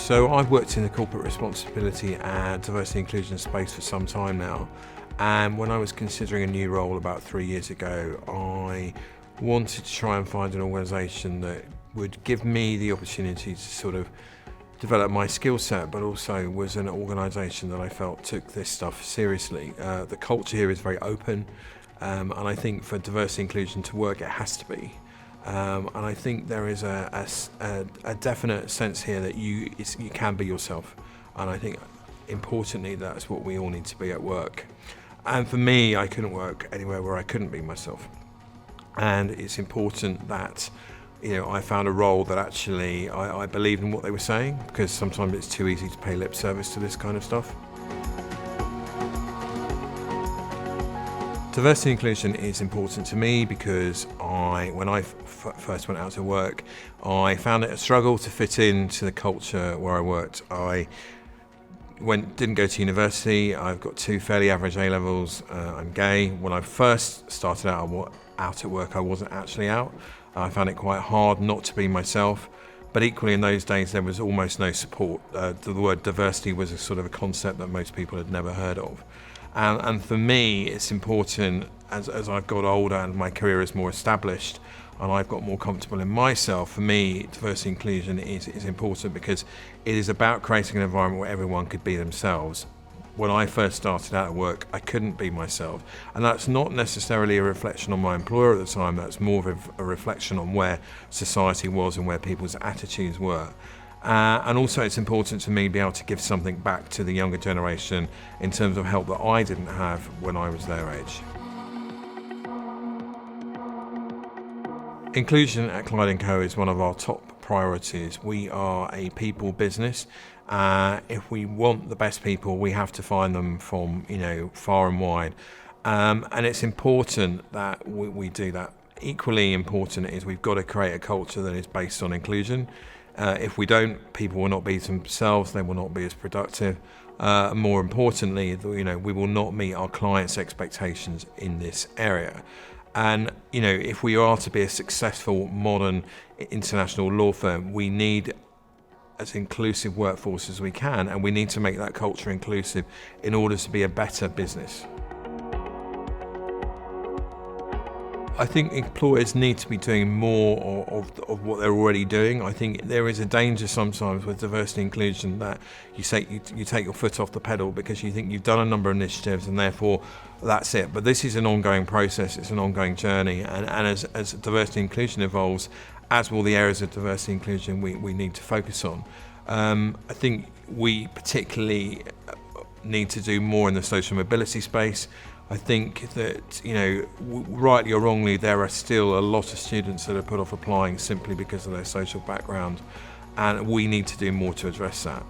So I've worked in the corporate responsibility and diversity inclusion space for some time now, and when I was considering a new role about 3 years ago, I wanted to try and find an organisation that would give me the opportunity to sort of develop my skill set, but also was an organisation that I felt took this stuff seriously. The culture here is very open, and I think for diversity inclusion to work, it has to be. And I think there is a definite sense here that you can be yourself, and I think importantly that's what we all need to be at work. And for me, I couldn't work anywhere where I couldn't be myself, and it's important that I found a role that actually I believed in what they were saying, because sometimes it's too easy to pay lip service to this kind of stuff. Diversity inclusion is important to me because when I first went out to work, I found it a struggle to fit into the culture where I worked. I didn't go to university. I've got 2 fairly average A-levels. I'm gay. When I first started out at work, I wasn't actually out. I found it quite hard not to be myself, but equally in those days there was almost no support. The word diversity was a sort of a concept that most people had never heard of. And for me, it's important as I've got older and my career is more established and I've got more comfortable in myself. For me, diversity inclusion is important because it is about creating an environment where everyone could be themselves. When I first started out at work, I couldn't be myself. And that's not necessarily a reflection on my employer at the time, that's more of a reflection on where society was and where people's attitudes were. And also it's important to me to be able to give something back to the younger generation in terms of help that I didn't have when I was their age. Inclusion at Clyde Co is one of our top priorities. We are a people business. If we want the best people, we have to find them from far and wide. And it's important that we do that. Equally important is we've got to create a culture that is based on inclusion. If we don't, people will not be themselves, they will not be as productive. More importantly, we will not meet our clients' expectations in this area. And if we are to be a successful, modern, international law firm, we need as inclusive workforce as we can, and we need to make that culture inclusive in order to be a better business. I think employers need to be doing more of what they're already doing. I think there is a danger sometimes with diversity inclusion that you take your foot off the pedal because you think you've done a number of initiatives and therefore that's it. But this is an ongoing process, it's an ongoing journey, and as diversity inclusion evolves, as will the areas of diversity inclusion we need to focus on. I think we particularly need to do more in the social mobility space. I think that, rightly or wrongly, there are still a lot of students that are put off applying simply because of their social background, and we need to do more to address that.